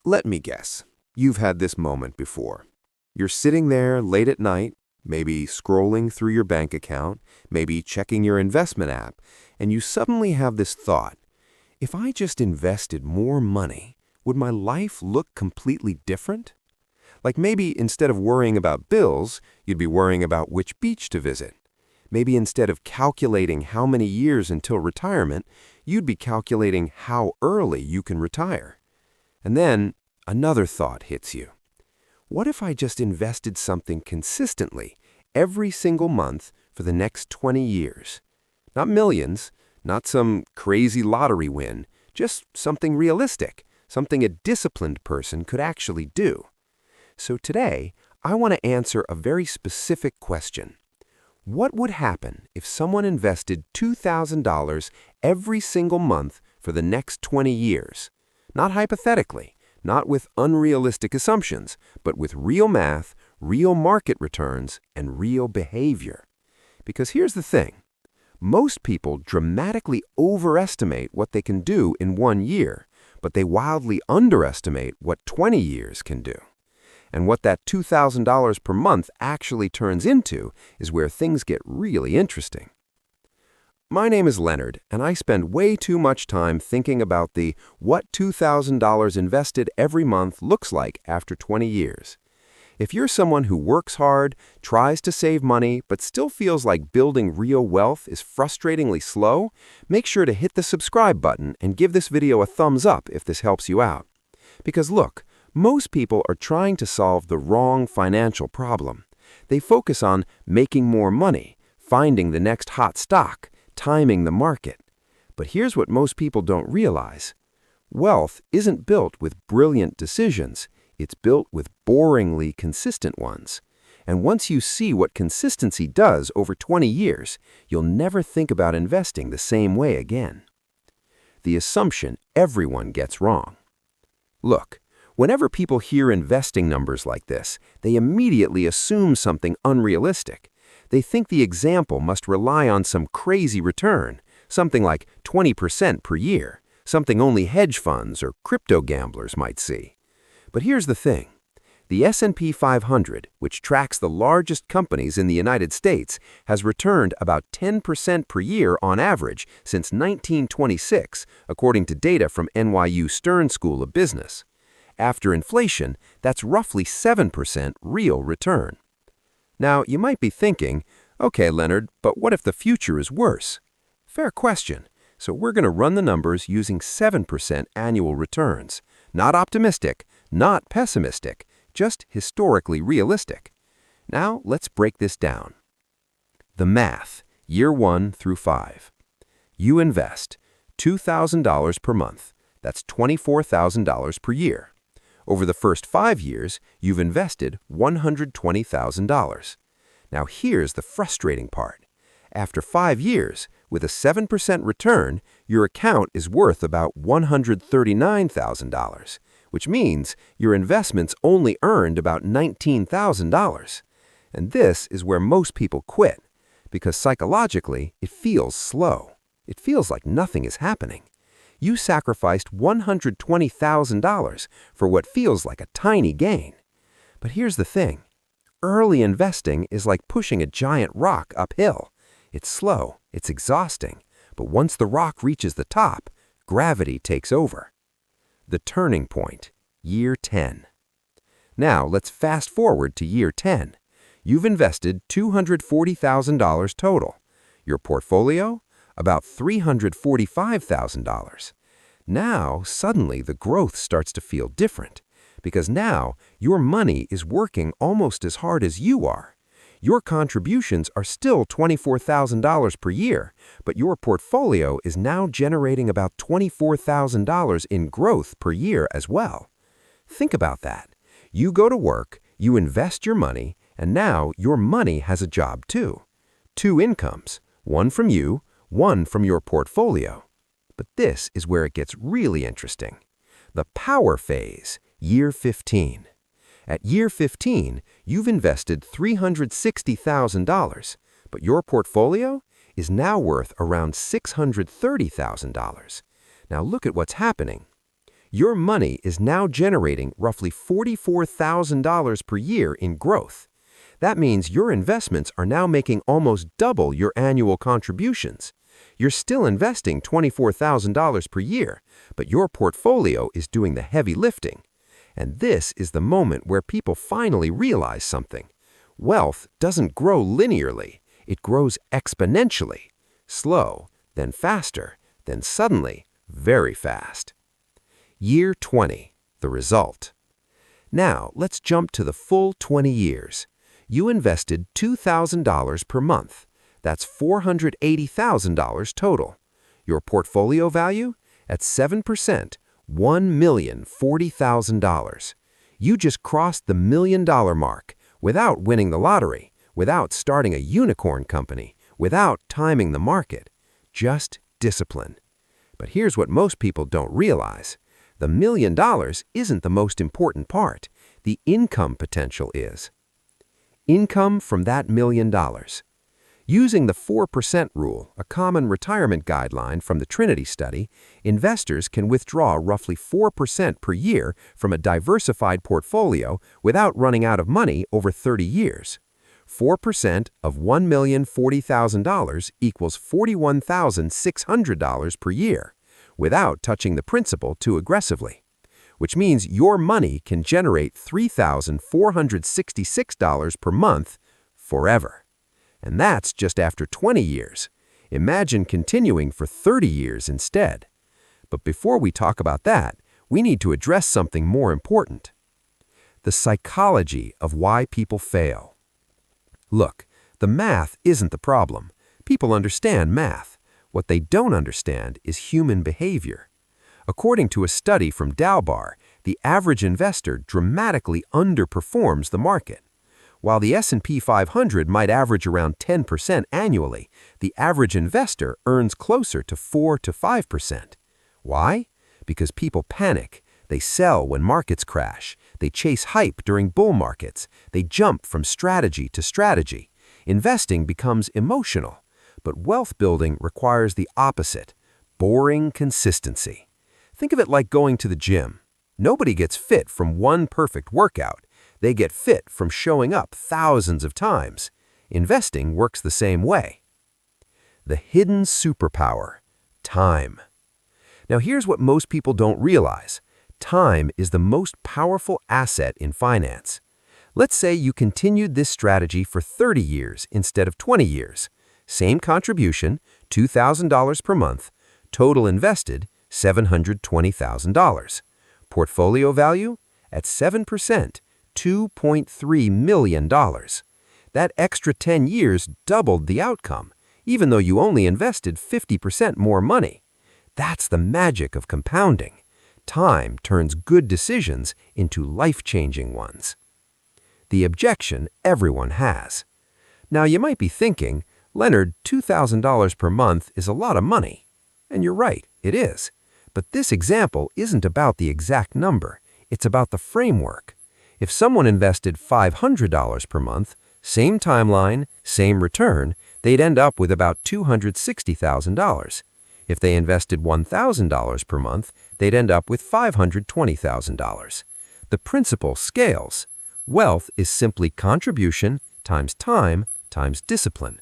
Let me guess. You've had this moment before. You're sitting there late at night, maybe scrolling through your bank account, maybe checking your investment app, and you suddenly have this thought: if I just invested more money, would my life look completely different? Like maybe instead of worrying about bills, you'd be worrying about which beach to visit. Maybe instead of calculating how many years until retirement, you'd be calculating how early you can retire. And then another thought hits you. What if I just invested something consistently every single month for the next 20 years? Not millions, not some crazy lottery win, just something realistic, something a disciplined person could actually do. So today, I want to answer a very specific question. What would happen if someone invested $2,000 every single month for the next 20 years? Not hypothetically, not with unrealistic assumptions, but with real math, real market returns, and real behavior. Because here's the thing. Most people dramatically overestimate what they can do in 1 year, but they wildly underestimate what 20 years can do. And what that $2,000 per month actually turns into is where things get really interesting. My name is Leonard, and I spend way too much time thinking about the what $2,000 invested every month looks like after 20 years. If you're someone who works hard, tries to save money, but still feels like building real wealth is frustratingly slow, make sure to hit the subscribe button and give this video a thumbs up if this helps you out. Because look, most people are trying to solve the wrong financial problem. They focus on making more money, finding the next hot stock, timing the market. But here's what most people don't realize. Wealth isn't built with brilliant decisions. It's built with boringly consistent ones. And once you see what consistency does over 20 years, you'll never think about investing the same way again. The assumption everyone gets wrong. Look, whenever people hear investing numbers like this, they immediately assume something unrealistic. They think the example must rely on some crazy return, something like 20% per year, something only hedge funds or crypto gamblers might see. But here's the thing. The S&P 500, which tracks the largest companies in the United States, has returned about 10% per year on average since 1926, according to data from NYU Stern School of Business. After inflation, that's roughly 7% real return. Now, you might be thinking, okay, Leonard, but what if the future is worse? Fair question. So we're going to run the numbers using 7% annual returns. Not optimistic, not pessimistic, just historically realistic. Now, let's break this down. The math, year 1 through 5. You invest $2,000 per month. That's $24,000 per year. Over the first 5 years, you've invested $120,000. Now here's the frustrating part. After 5 years, with a 7% return, your account is worth about $139,000, which means your investments only earned about $19,000. And this is where most people quit, because psychologically, it feels slow. It feels like nothing is happening. You sacrificed $120,000 for what feels like a tiny gain. But here's the thing. Early investing is like pushing a giant rock uphill. It's slow, it's exhausting, but once the rock reaches the top, gravity takes over. The turning point, year 10. Now let's fast forward to year 10. You've invested $240,000 total. Your portfolio? About $345,000. Now, suddenly, the growth starts to feel different, because now your money is working almost as hard as you are. Your contributions are still $24,000 per year, but your portfolio is now generating about $24,000 in growth per year as well. Think about that. You go to work, you invest your money, and now your money has a job too. 2 incomes, one from you, one from your portfolio. But this is where it gets really interesting. The power phase, year 15. At year 15, you've invested $360,000, but your portfolio is now worth around $630,000. Now look at what's happening. Your money is now generating roughly $44,000 per year in growth. That means your investments are now making almost double your annual contributions. You're still investing $24,000 per year, but your portfolio is doing the heavy lifting. And this is the moment where people finally realize something. Wealth doesn't grow linearly, it grows exponentially. Slow, then faster, then suddenly, very fast. Year 20, the result. Now, let's jump to the full 20 years. You invested $2,000 per month. That's $480,000 total. Your portfolio value? At 7%, $1,040,000. You just crossed the $1 million mark without winning the lottery, without starting a unicorn company, without timing the market. Just discipline. But here's what most people don't realize. The $1 million isn't the most important part. The income potential is. Income from that $1 million. Using the 4% rule, a common retirement guideline from the Trinity study, investors can withdraw roughly 4% per year from a diversified portfolio without running out of money over 30 years. 4% of $1,040,000 equals $41,600 per year, without touching the principal too aggressively, which means your money can generate $3,466 per month forever. And that's just after 20 years. Imagine continuing for 30 years instead. But before we talk about that, we need to address something more important. The psychology of why people fail. Look, the math isn't the problem. People understand math. What they don't understand is human behavior. According to a study from Dalbar, the average investor dramatically underperforms the market. While the S&P 500 might average around 10% annually, the average investor earns closer to 4 to 5%. Why? Because people panic. They sell when markets crash. They chase hype during bull markets. They jump from strategy to strategy. Investing becomes emotional. But wealth building requires the opposite, boring consistency. Think of it like going to the gym. Nobody gets fit from one perfect workout. They get fit from showing up thousands of times. Investing works the same way. The hidden superpower, time. Now here's what most people don't realize. Time is the most powerful asset in finance. Let's say you continued this strategy for 30 years instead of 20 years. Same contribution, $2,000 per month. Total invested, $720,000. Portfolio value? At 7%, $2.3 million. That extra 10 years doubled the outcome, even though you only invested 50% more money. That's the magic of compounding. Time turns good decisions into life-changing ones. The objection everyone has. Now you might be thinking, Leonard, $2,000 per month is a lot of money. And you're right, it is. But this example isn't about the exact number. It's about the framework. If someone invested $500 per month, same timeline, same return, they'd end up with about $260,000. If they invested $1,000 per month, they'd end up with $520,000. The principle scales. Wealth is simply contribution times time times discipline.